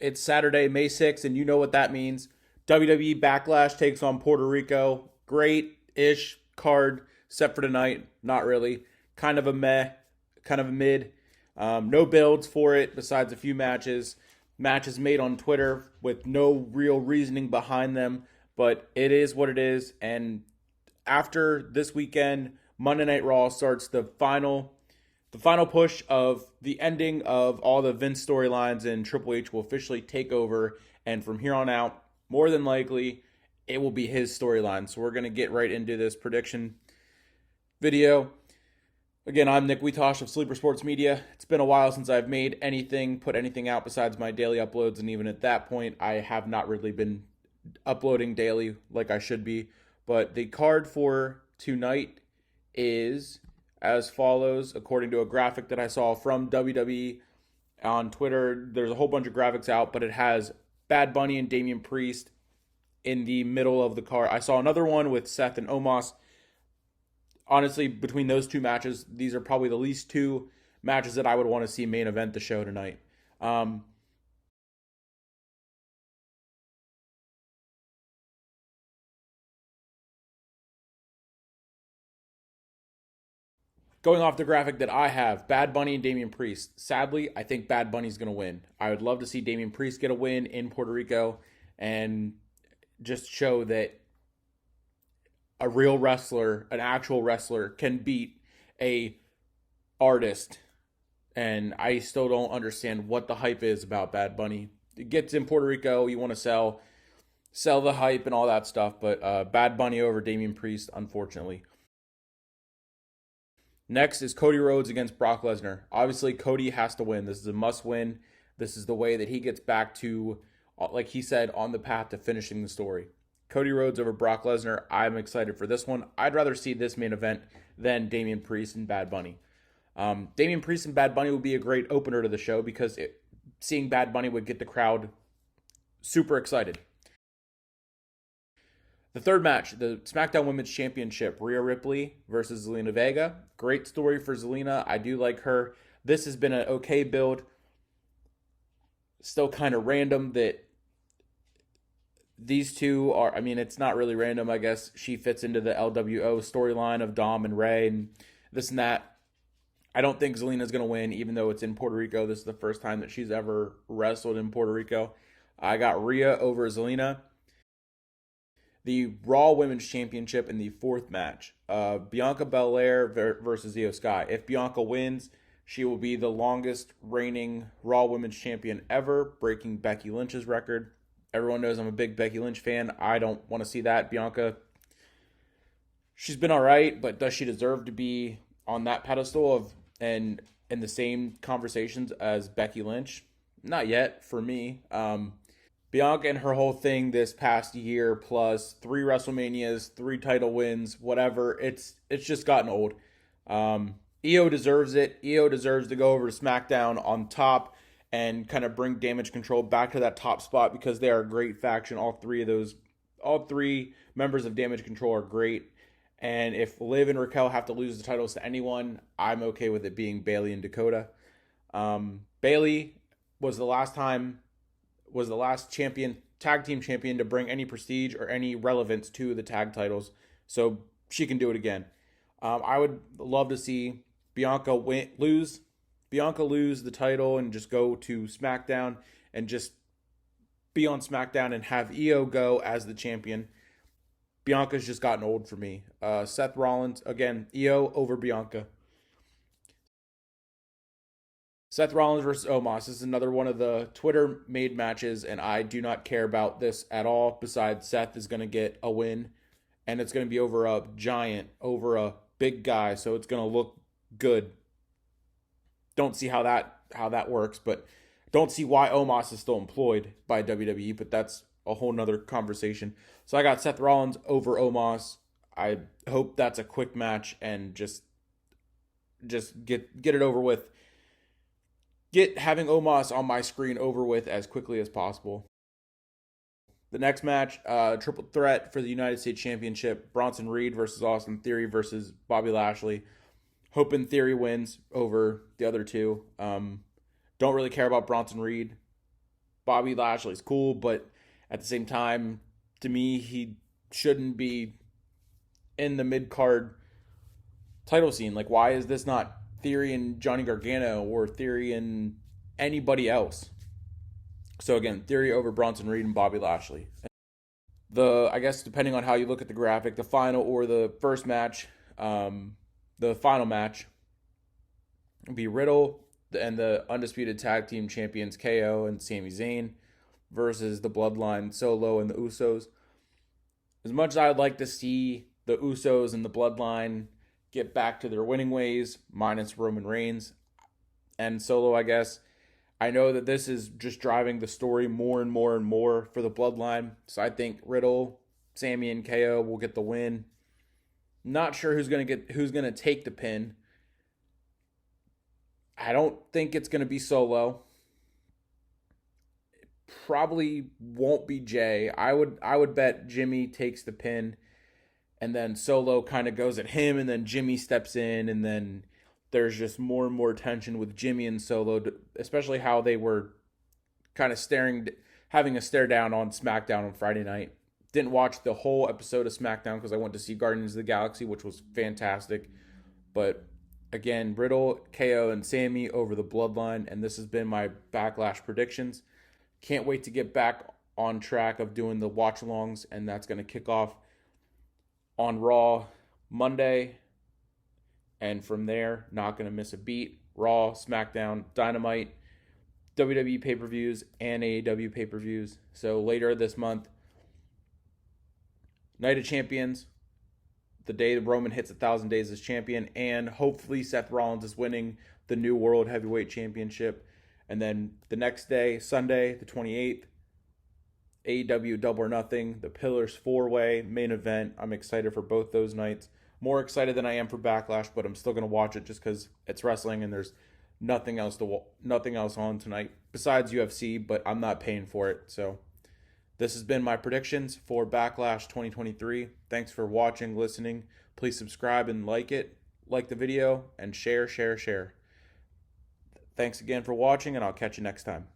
It's Saturday, May 6th, and you know what that means. WWE Backlash takes on Puerto Rico. Great-ish card, except for tonight. Not really. Kind of a meh, kind of a mid. No builds for it besides a few matches. Matches made on Twitter with no real reasoning behind them, but it is what it is. And after this weekend, Monday Night Raw starts the final push of the ending of all the Vince storylines, and Triple H will officially take over. And from here on out, more than likely, it will be his storyline. So we're going to get right into this prediction video. Again, I'm Nick Wietosh of Sleeper Sports Media. It's been a while since I've made anything, put anything out besides my daily uploads. And even at that point, I have not really been uploading daily like I should be. But the card for tonight is as follows, according to a graphic that I saw from WWE on Twitter. There's a whole bunch of graphics out, but it has Bad Bunny and Damian Priest in the middle of the card. I saw another one with Seth and Omos. Honestly, between those two matches, these are probably the least two matches that I would want to see main event the show tonight. Going off the graphic that I have, Bad Bunny and Damian Priest. Sadly, I think Bad Bunny's going to win. I would love to see Damian Priest get a win in Puerto Rico and just show that a real wrestler, an actual wrestler, can beat a artist. And I still don't understand what the hype is about Bad Bunny. It gets in Puerto Rico, you want to sell the hype and all that stuff, but Bad Bunny over Damian Priest, unfortunately. Next is Cody Rhodes against Brock Lesnar. Obviously, Cody has to win. This is a must win. This is the way that he gets back to, like he said, on the path to finishing the story. Cody Rhodes over Brock Lesnar. I'm excited for this one. I'd rather see this main event than Damian Priest and Bad Bunny. Damian Priest and Bad Bunny would be a great opener to the show because seeing Bad Bunny would get the crowd super excited. The third match, the SmackDown Women's Championship, Rhea Ripley versus Zelina Vega. Great story for Zelina. I do like her. This has been an okay build. Still kind of random that these two are, I mean, it's not really random. I guess she fits into the LWO storyline of Dom and Ray and this and that. I don't think Zelina's going to win, even though it's in Puerto Rico. This is the first time that she's ever wrestled in Puerto Rico. I got Rhea over Zelina. The Raw Women's Championship in the fourth match. Bianca Belair versus Io Sky. If Bianca wins, she will be the longest reigning Raw Women's Champion ever, breaking Becky Lynch's record. Everyone knows I'm a big Becky Lynch fan. I don't want to see that. Bianca, she's been all right, but does she deserve to be on that pedestal of and in the same conversations as Becky Lynch? Not yet for me. Bianca and her whole thing this past year, plus 3 WrestleManias, 3 title wins, whatever, it's just gotten old. Io deserves it. Io deserves to go over to SmackDown on top and kind of bring Damage Control back to that top spot because they are a great faction. All three members of Damage Control are great. And if Liv and Raquel have to lose the titles to anyone, I'm okay with it being Bayley and Dakota. Bayley was the last tag team champion to bring any prestige or any relevance to the tag titles, so she can do it again. I would love to see Bianca lose the title and just go to SmackDown and just be on SmackDown and have Io go as the champion. Bianca's just gotten old for me. Seth Rollins, again, Io over Bianca. Seth Rollins versus Omos. This is another one of the Twitter-made matches, and I do not care about this at all. Besides, Seth is going to get a win, and it's going to be over a giant, over a big guy, so it's going to look good. Don't see how that works, but don't see why Omos is still employed by WWE, but that's a whole nother conversation. So I got Seth Rollins over Omos. I hope that's a quick match and just get it over with. Get having Omos on my screen over with as quickly as possible. The next match, triple threat for the United States Championship. Bronson Reed versus Austin Theory versus Bobby Lashley. Hoping Theory wins over the other two. Don't really care about Bronson Reed. Bobby Lashley's cool, but at the same time, to me, he shouldn't be in the mid-card title scene. Like, why is this not Theory and Johnny Gargano or Theory and anybody else? So again, Theory over Bronson Reed and Bobby Lashley. I guess depending on how you look at the graphic, the final or the first match, the final match would be Riddle and the undisputed tag team champions KO and Sami Zayn versus the Bloodline, Solo and the Usos. As much as I would like to see the Usos and the Bloodline get back to their winning ways, minus Roman Reigns and Solo, I guess, I know that this is just driving the story more and more and more for the Bloodline. So I think Riddle, Sami, and KO will get the win. Not sure who's gonna take the pin. I don't think it's gonna be Solo. It probably won't be Jay. I would bet Jimmy takes the pin, and then Solo kind of goes at him, and then Jimmy steps in, and then there's just more and more tension with Jimmy and Solo, especially how they were kind of having a stare down on SmackDown on Friday night. Didn't watch the whole episode of SmackDown because I went to see Guardians of the Galaxy, which was fantastic. But again, Riddle, KO, and Sami over the Bloodline, and this has been my Backlash predictions. Can't wait to get back on track of doing the watch-alongs, and that's going to kick off on Raw Monday. And from there, not going to miss a beat. Raw, SmackDown, Dynamite, WWE pay-per-views, and AEW pay-per-views. So later this month, Night of Champions, the day that Roman hits 1,000 days as champion, and hopefully Seth Rollins is winning the new World Heavyweight Championship. And then the next day, Sunday, the 28th, AEW Double or Nothing, the Pillars 4-Way main event. I'm excited for both those nights. More excited than I am for Backlash, but I'm still going to watch it just because it's wrestling and there's nothing else on tonight besides UFC, but I'm not paying for it. So this has been my predictions for Backlash 2023. Thanks for watching, listening. Please subscribe and like the video, and share. Thanks again for watching, and I'll catch you next time.